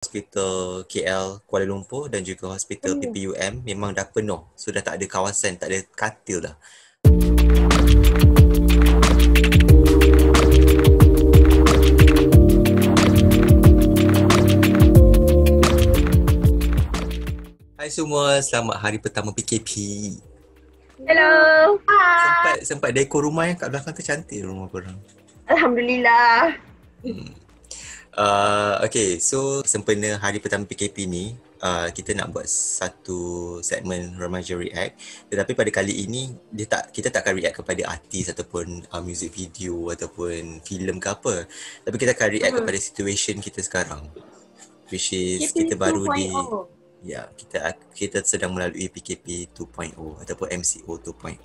Hospital KL Kuala Lumpur dan juga Hospital PPUM memang dah penuh. Sudah tak ada kawasan, tak ada katil dah. Hai semua, selamat hari pertama PKP. Hello. Sempat dekor rumah yang kat belakang tu cantik rumah korang. Alhamdulillah. Okay, so sempena hari pertama PKP ni, kita nak buat satu segmen Remaja React. Tetapi pada kali ini, kita tak akan react kepada artis ataupun music video ataupun filem ke apa. Tapi kita akan react kepada situation kita sekarang. Which is PKP kita baru 2.0. kita sedang melalui PKP 2.0 ataupun MCO 2.0.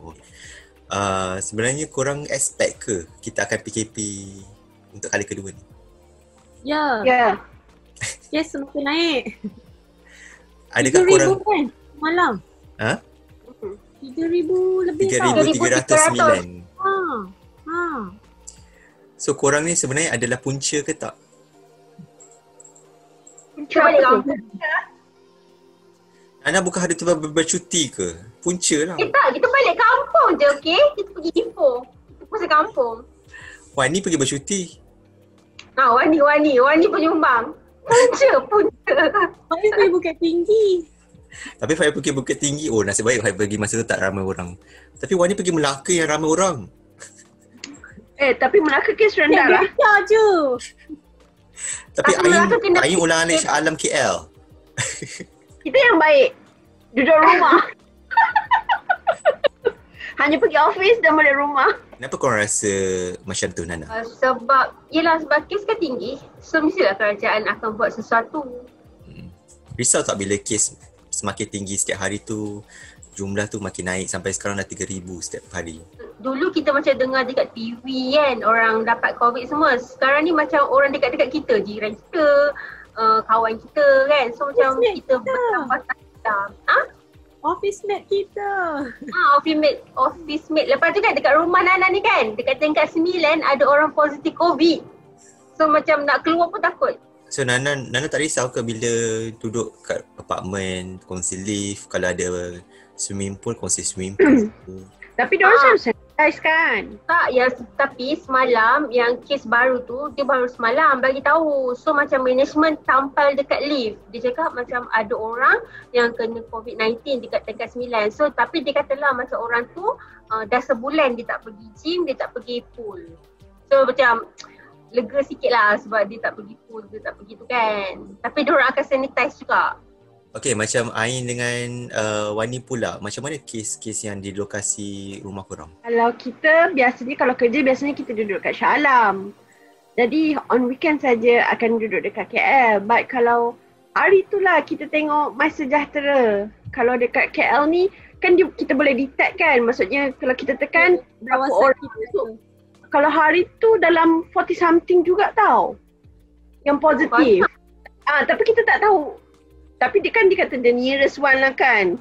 Sebenarnya korang expect ke kita akan PKP untuk kali kedua ni? Ya. Kes semakin naik. Adakah korang 3,000 kan malam? Ha? 3,000 lebih tau. 3,309. Ha. So korang ni sebenarnya adalah punca ke tak? Cuba balik kampung. Ana bukan hari tu bercuti ke? Punca lah. Kita balik kampung je, okey? Kita pergi info. Kita pasal kampung. Wani pergi bercuti. Wani penyumbang. Punca. Mari pergi Bukit Tinggi. Tapi Faiz pergi Bukit Tinggi. Oh, nasib baik Faiz pergi masa tu tak ramai orang. Tapi Wani pergi Melaka yang ramai orang. Tapi Melaka kes rendah lah. Biasa je. Tapi Melaka kena Ain ulangan Shah Alam KL. Kita yang baik. Duduk rumah. Hanya pergi office dan balik rumah. Kenapa korang rasa macam tu, Nana? Sebab kes kan tinggi. So mestilah kerajaan akan buat sesuatu. Risau tak bila kes semakin tinggi setiap hari tu, jumlah tu makin naik sampai sekarang dah 3,000 setiap hari. Dulu kita macam dengar dekat TV kan, orang dapat COVID semua. Sekarang ni macam orang dekat-dekat kita, jiran kita, kawan kita kan. So macam kita bertambah tak. Office mate kita. Office mate. Lepas tu kan dekat rumah Nana ni kan, dekat tingkat 9 ada orang positif COVID. So macam nak keluar pun takut. So Nana tak risau ke bila duduk kat apartmen, kongsi lift, kalau ada swimming pool, kongsi swimming pool? Tapi diorang selalu sanitize kan? Tak, tapi semalam yang kes baru tu, dia baru semalam bagi tahu. So macam management tampal dekat lift. Dia cakap macam ada orang yang kena COVID-19 dekat tingkat 9. So tapi dia katalah macam orang tu dah sebulan dia tak pergi gym, dia tak pergi pool. So macam lega sikit lah sebab dia tak pergi pool, dia tak pergi tu kan. Tapi diorang akan sanitize juga. Okay, macam Ain dengan Wani pula, macam mana kes-kes yang di lokasi rumah korang? Kalau kita kalau kerja biasanya kita duduk kat Shah Alam. Jadi on weekend saja akan duduk dekat KL. But kalau hari tu lah kita tengok My Sejahtera. Kalau dekat KL ni kan kita boleh detect kan. Maksudnya kalau kita tekan berapa orang tu. Kalau hari tu dalam 40 something juga tau yang positif. Tapi kita tak tahu. Tapi dia kata the nearest one lah kan.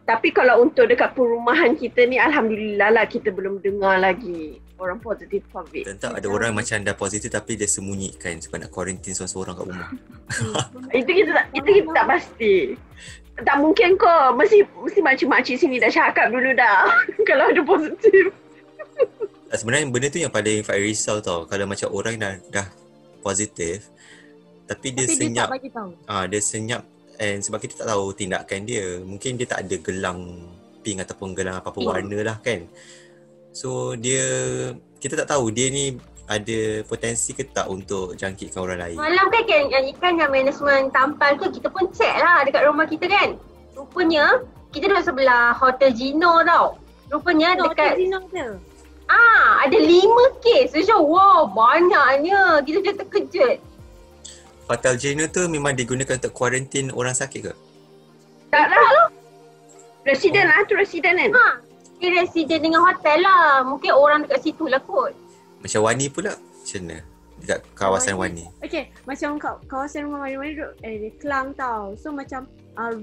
Tapi kalau untuk dekat perumahan kita ni, Alhamdulillah lah kita belum dengar lagi orang positif COVID. Tentu ada orang macam dah positif tapi dia sembunyikan sebab nak quarantine seorang-seorang kat rumah. Itu kita tak pasti. Tak mungkin kok. Mesti makcik-makcik sini dah cakap dulu dah kalau ada positif. Sebenarnya benda tu yang paling Faiz risau tau. Kalau macam orang dah positif tapi dia senyap. Dia tak bagi tahu. Dia senyap and sebab kita tak tahu tindakan dia. Mungkin dia tak ada gelang pink ataupun gelang apa-apa warna lah kan. So kita tak tahu dia ni ada potensi ke tak untuk jangkitkan orang lain. Malam kan yang management tampal tu kita pun check lah dekat rumah kita kan. Rupanya kita duduk sebelah Hotel Gino tau. Rupanya dekat Hotel Gino tu. ada 5 kes. So wow, banyaknya. Kita macam terkejut. Hotel Gino tu memang digunakan untuk kuarantin orang sakit ke? Tak lah. Residen lah tu, residen kan? Dia residen dengan hotel lah. Mungkin orang dekat situ lah kot. Macam Wani pula, macam mana? Dekat kawasan Wani. Okay, macam kawasan rumah Wani duduk Klang tau. So macam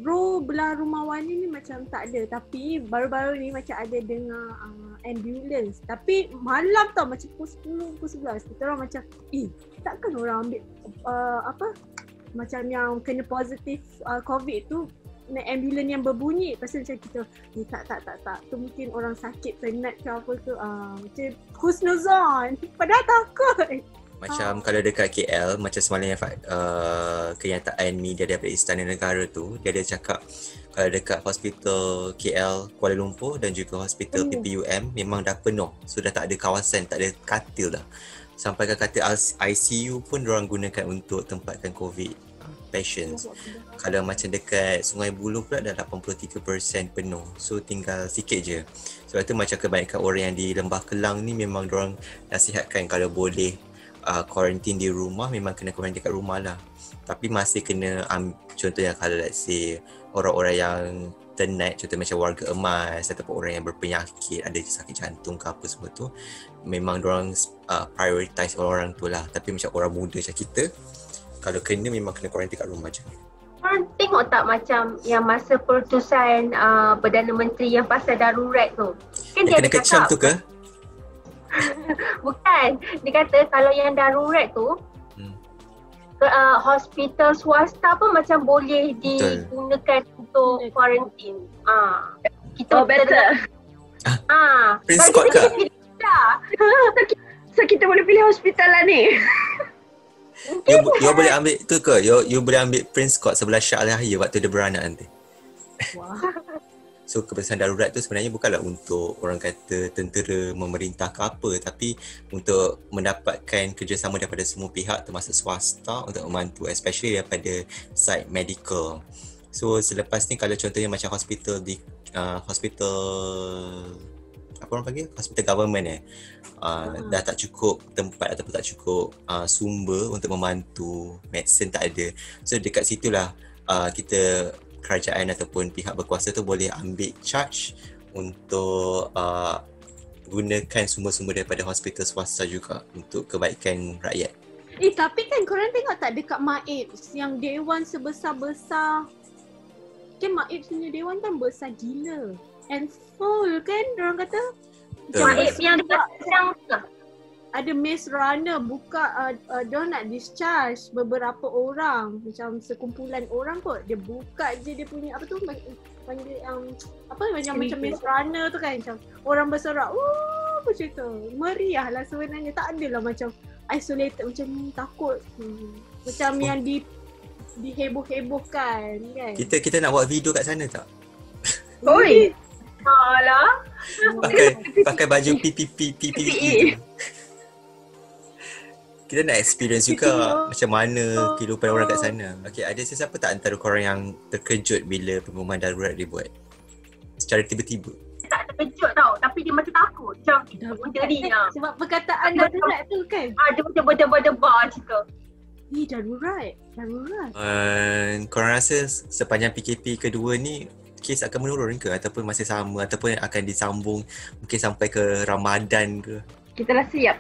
row belah rumah Wani ni macam tak ada. Tapi baru-baru ni macam ada dengar ambulance. Tapi malam tau macam pukul 10, pukul 11. Kita orang macam takkan orang ambil macam yang kena positif COVID tu, naik ambulans yang berbunyi. Pasal macam kita, tak. Tu mungkin orang sakit, penat ke apa ke. Macam husnuzon. Padahal takut. Macam kalau dekat KL, macam semalam yang kenyataan media daripada Istana Negara tu, dia ada cakap kalau dekat hospital KL Kuala Lumpur dan juga hospital PPUM memang dah penuh. Sudah tak ada kawasan, tak ada katil dah. Sampai ke katil ICU pun diorang gunakan untuk tempatkan COVID patients. Kalau macam dekat Sungai Buloh pula dah 83% penuh. So tinggal sikit je. Sebab tu macam kebanyakan orang yang di Lembah Kelang ni memang diorang nasihatkan kalau boleh quarantine di rumah, memang kena quarantine kat rumah lah. Tapi masih kena contohnya kalau let's say orang-orang yang ternet, contoh macam warga emas ataupun orang yang berpenyakit, ada sakit jantung ke apa semua tu, memang diorang prioritize orang-orang tu lah. Tapi macam orang muda macam kita, kalau kena memang kena quarantine kat rumah je. Korang tengok tak macam yang masa perutusan Perdana Menteri yang pasal darurat tu? Kan dia kena ada kecam cakap, tu ke? bukan, dia kata kalau yang darurat tu hospital swasta pun macam boleh digunakan untuk quarantine. Kita better. Prince Scott ke? So kita boleh pilih hospital lah ni. You boleh ambil tu ke? You boleh ambil Prince Scott sebelah Shah Al-Yahya waktu dia beranak nanti. Wah. So keputusan darurat tu sebenarnya bukanlah untuk orang kata tentera memerintah ke apa, tapi untuk mendapatkan kerjasama daripada semua pihak termasuk swasta untuk membantu, especially daripada side medical. So selepas ni kalau contohnya macam hospital di hospital apa orang panggil? Hospital government dah tak cukup tempat ataupun tak cukup sumber untuk membantu, medicine tak ada. So dekat situlah kita kerajaan ataupun pihak berkuasa tu boleh ambil charge untuk gunakan sumber-sumber daripada hospital swasta juga untuk kebaikan rakyat. Tapi kan korang tengok tak dekat MAIPS yang dewan sebesar-besar, kan MAIPS punya dewan kan besar gila and full kan, orang kata MAIPS yang dekat yang ada maze runner buka, dia nak discharge beberapa orang, macam sekumpulan orang kot, dia buka je dia punya apa tu panggil apa macam maze runner tu kan, macam orang bersorak macam tu, meriah lah sebenarnya, tak adalah macam isolated macam ni, takut macam yang diheboh-hebohkan kan. Kita nak buat video kat sana tak? Oi. Alah. Pakai baju PPE. Kita nak experience juga macam mana kehidupan orang kat sana. Okay, ada sesiapa tak antara korang yang terkejut bila pengumuman darurat dibuat? Secara tiba-tiba. Dia tak terkejut tau, tapi dia macam takut. Macam menteri lah. Sebab perkataan darurat tu kan. Dia macam berdebar-debar cerita. Darurat. Korang rasa sepanjang PKP kedua ni kes akan menurun ke ataupun masih sama ataupun akan disambung mungkin sampai ke Ramadan ke? Kita dah siap.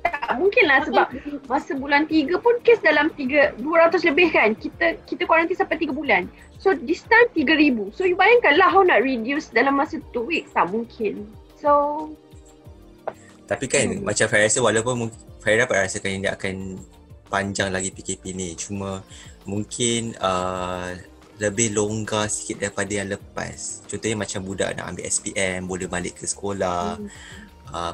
Tak mungkin lah sebab masa bulan 3 pun kes dalam 200 lebih kan. Kita kuarantin sampai 3 bulan. So this time 3,000. So you bayangkan lah how nak reduce dalam masa 2 weeks. Tak mungkin. So tapi kan macam Fairah rasa walaupun Fairah dapat rasakan dia akan panjang lagi PKP ni, cuma mungkin lebih longgar sikit daripada yang lepas. Contohnya macam budak nak ambil SPM boleh balik ke sekolah.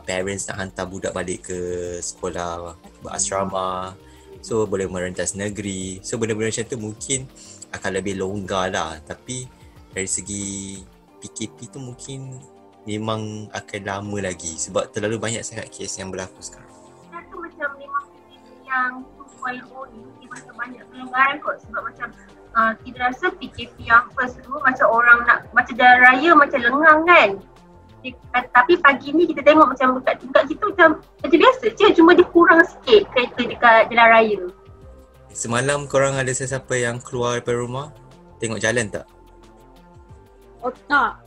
Parents nak hantar budak balik ke sekolah berasrama, so boleh merentas negeri. So benda-benda macam tu mungkin akan lebih longgar lah. Tapi dari segi PKP tu mungkin memang akan lama lagi sebab terlalu banyak sangat kes yang berlaku sekarang. Saya rasa macam memang PKP yang 2.0 ni dia macam banyak pelonggaran kot. Sebab macam kita rasa PKP yang first tu macam orang nak, macam jalan raya macam lengang kan. Tapi pagi ni kita tengok macam dekat kita macam biasa je, cuma dia kurang sikit kereta dekat jalan raya. Semalam korang ada sesiapa yang keluar daripada rumah? Tengok jalan tak? Oh tak.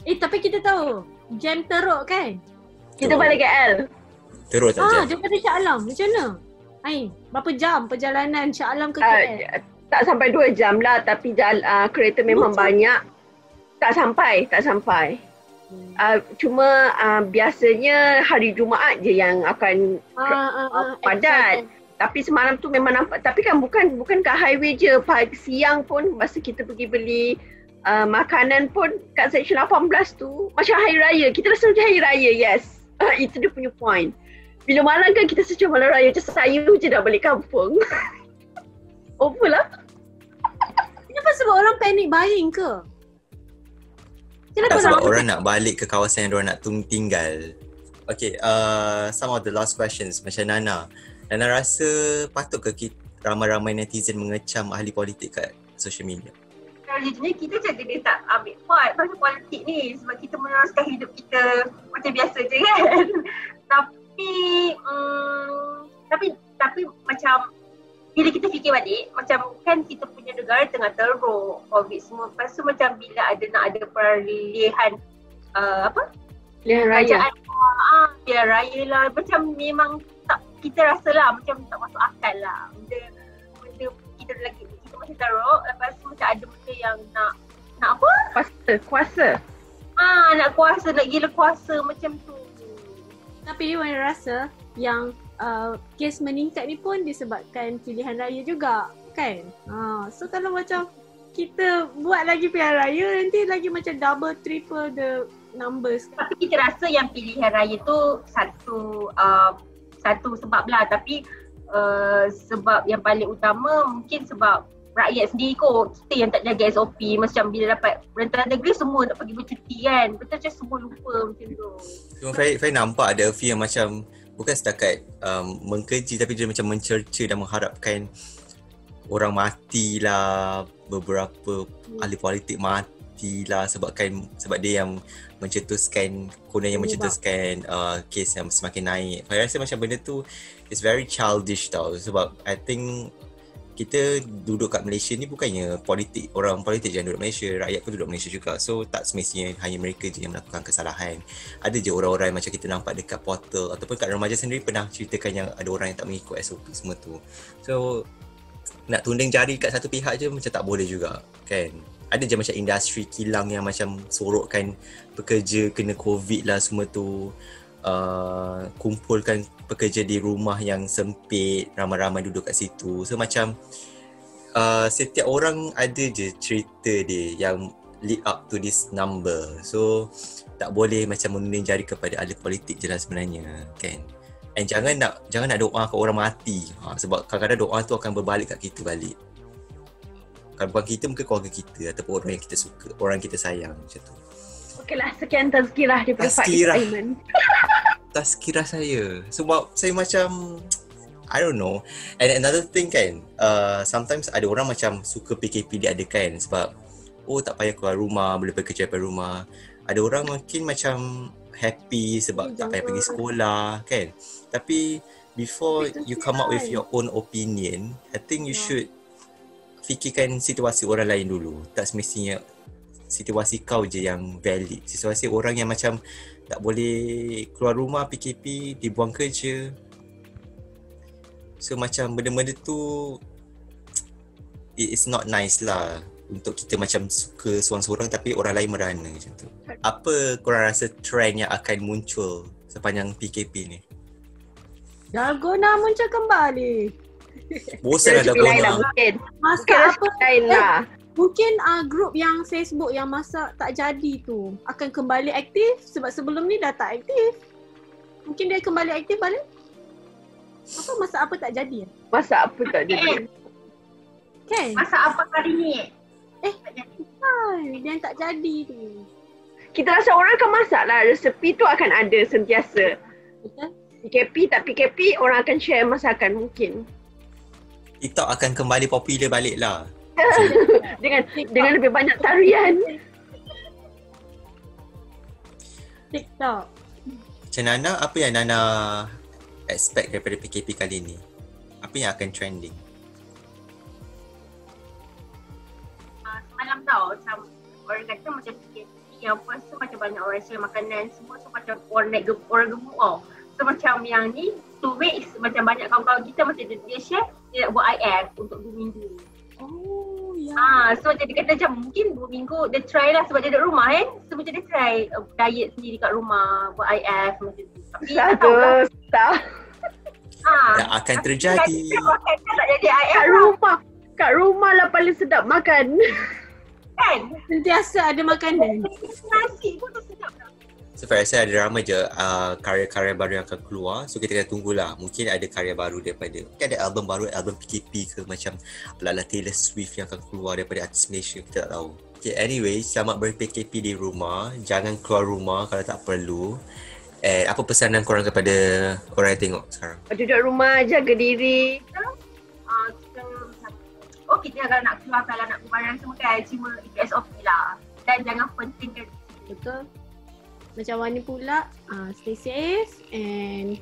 Tapi kita tahu jam teruk kan. kita balik KL. Teruk tak jam? Daripada Shah Alam macam mana? Berapa jam perjalanan Shah Alam ke KL? Tak sampai 2 jam lah, tapi kereta memang banyak. Tak sampai. Cuma biasanya hari Jumaat je yang akan padat. Tapi semalam tu memang nampak, tapi kan bukan kat highway je, pagi siang pun masa kita pergi beli makanan pun kat section 18 tu macam hari raya. Kita rasa macam hari raya, yes. Itu dia punya point. Bila malam kan kita macam malam raya, macam saya je dah balik kampung. Over lah. Kenapa sebab orang panic buying ke? Tak, sebab orang nak balik ke kawasan yang orang nak tinggal. Okay, some of the last questions macam Nana rasa patut ke ramai-ramai netizen mengecam ahli politik kat social media? Sebenarnya kita jaga dia tak ambil part pasal politik ni sebab kita meneruskan hidup kita macam biasa je kan. Tapi macam bila kita fikir balik, macam kan kita punya negara tengah teruk, COVID semua. Lepas tu macam bila nak ada peralihan Pilihan raya. Pilihan raya lah. Macam memang tak, kita rasa lah macam tak masuk akal lah. Benda kita masih teruk. Lepas tu macam ada benda yang nak apa? Kuasa. Nak kuasa, nak gila kuasa macam tu. Tapi Wan rasa yang kes meningkat ni pun disebabkan pilihan raya juga kan. So kalau macam kita buat lagi pilihan raya, nanti lagi macam double triple the numbers. Tapi kita rasa yang pilihan raya tu satu sebab lah. Tapi sebab yang paling utama mungkin sebab rakyat sendiri kot. Kita yang tak jaga SOP. Macam bila dapat rentan negeri semua nak pergi bercuti kan. Betul macam semua lupa macam tu. Cuma Fai nampak ada a few yang macam bukan setakat mengkeji tapi dia macam mencerca dan mengharapkan orang matilah, beberapa ahli politik matilah sebab dia yang mencetuskan kes yang semakin naik. Saya rasa macam benda tu is very childish tau, sebab I think kita duduk kat Malaysia ni bukannya orang politik je yang duduk Malaysia, rakyat pun duduk Malaysia juga. So tak semestinya hanya mereka je yang melakukan kesalahan. Ada je orang-orang macam kita nampak dekat portal ataupun kat remaja sendiri pernah ceritakan yang ada orang yang tak mengikut SOP semua tu. So nak tunding jari kat satu pihak je macam tak boleh juga kan. Ada je macam industri kilang yang macam sorokkan pekerja kena COVID lah semua tu. Kumpulkan pekerja di rumah yang sempit, ramai-ramai duduk kat situ. So macam setiap orang ada je cerita dia yang lead up to this number. So tak boleh macam menunding jari kepada ahli politik je lah sebenarnya kan. And jangan nak doa kat orang mati. Sebab kadang-kadang doa tu akan berbalik kat kita balik. Kalau bukan kita, mungkin keluarga kita ataupun orang yang kita suka, orang yang kita sayang macam tu. Okeylah, sekian tazkirah daripada Pak Aiman. Tazkirah saya. Sebab saya macam I don't know. And another thing kan, sometimes ada orang macam suka PKP diadakan sebab tak payah keluar rumah, boleh bekerja dari rumah. Ada orang mungkin macam happy sebab tak payah pergi sekolah kan. Tapi before you come up with your own opinion, I think you should fikirkan situasi orang lain dulu. Tak semestinya situasi kau je yang valid. Situasi orang yang macam tak boleh keluar rumah, PKP, dibuang kerja. So macam benda-benda tu it is not nice lah untuk kita macam suka seorang-seorang tapi orang lain merana macam tu. Apa korang rasa trend yang akan muncul sepanjang PKP ni? Dalgona muncul kembali. Bosan dah Dalgona. Masak apa? Lain lah. Mungkin grup yang Facebook yang masak tak jadi tu akan kembali aktif sebab sebelum ni dah tak aktif. Mungkin dia kembali aktif balik. Apa masak apa tak jadi? Masak apa tak jadi? Kan? Masak apa kali ni? Tak jadi. Dia yang tak jadi tu. Kita rasa orang akan masak lah. Resepi tu akan ada sentiasa. Betul? PKP tak PKP, orang akan share masakan mungkin. TikTok akan kembali popular balik lah. dengan lebih banyak tarian. TikTok. Macam Nana, apa yang Nana expect daripada PKP kali ni? Apa yang akan trending? Semalam tau, macam orang kata macam PKP yang first tu macam banyak orang share makanan semua, so macam orang gemuk tau. So macam yang ni 2 weeks macam banyak kawan-kawan kita macam dia share dia nak buat IF untuk 2 minggu. Oh ya. So jadi kata macam mungkin 2 minggu dia try lah sebab dia duduk rumah kan. So macam dia try diet sendiri kat rumah, buat IF macam tu. Tapi tak tahu lah. yang akan terjadi. Tak jadi Kat rumah lah paling sedap makan. kan? Sentiasa ada makanan. Nasi pun tu sedap tak? So saya rasa ada ramai je karya-karya baru yang akan keluar. So kita kena tunggulah. Mungkin ada karya baru daripada, mungkin ada album baru, album PKP ke, macam ala-ala Taylor Swift yang akan keluar daripada artis Malaysia, kita tak tahu. Okay, anyway, selamat ber-PKP di rumah. Jangan keluar rumah kalau tak perlu. And apa pesanan korang kepada orang yang tengok sekarang? Duduk rumah, jaga diri. Kita macam kita kalau nak keluar, kalau nak berbarang semua kan, cuma itu SOP lah. Dan jangan pentingkan. Betul. Macam Wani pula, stay safe and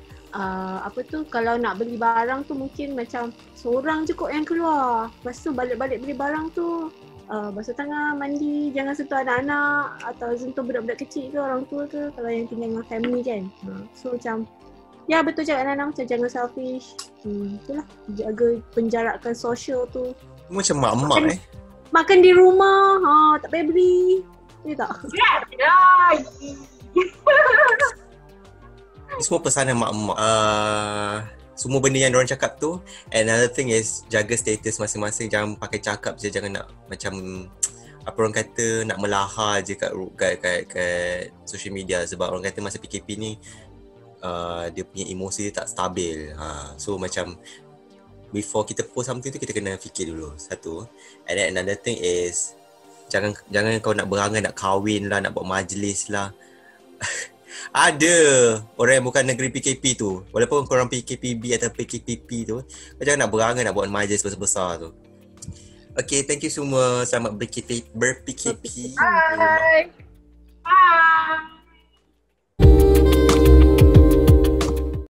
kalau nak beli barang tu mungkin macam seorang je kot yang keluar. Lepas tu balik-balik beli barang tu, basuh tangan, mandi, jangan sentuh anak-anak atau sentuh budak-budak kecil ke, orang tua ke, kalau yang tinggal dengan family kan. So macam, ya betul cakap Nana, macam jangan selfish. Itulah, jaga penjarakan sosial tu. Macam mak-mak Makan di rumah, tak payah beli. Ya tak? Semua pesanan mak-mak. Semua benda yang diorang cakap tu. And another thing is, jaga status masing-masing. Jangan pakai cakap je, jangan nak macam apa orang kata, nak melahar je kat social media. Sebab orang kata masa PKP ni dia punya emosi dia tak stabil. So macam before kita post something tu, kita kena fikir dulu. Satu. And then another thing is, Jangan kau nak berangan, nak kahwin lah, nak buat majlis lah. Ada orang yang bukan negeri PKP tu, walaupun korang PKPB atau PKPP tu, kau jangan nak berangan, nak buat majlis besar-besar tu. Okay, thank you semua. Selamat ber-PKP. Bye. Bye.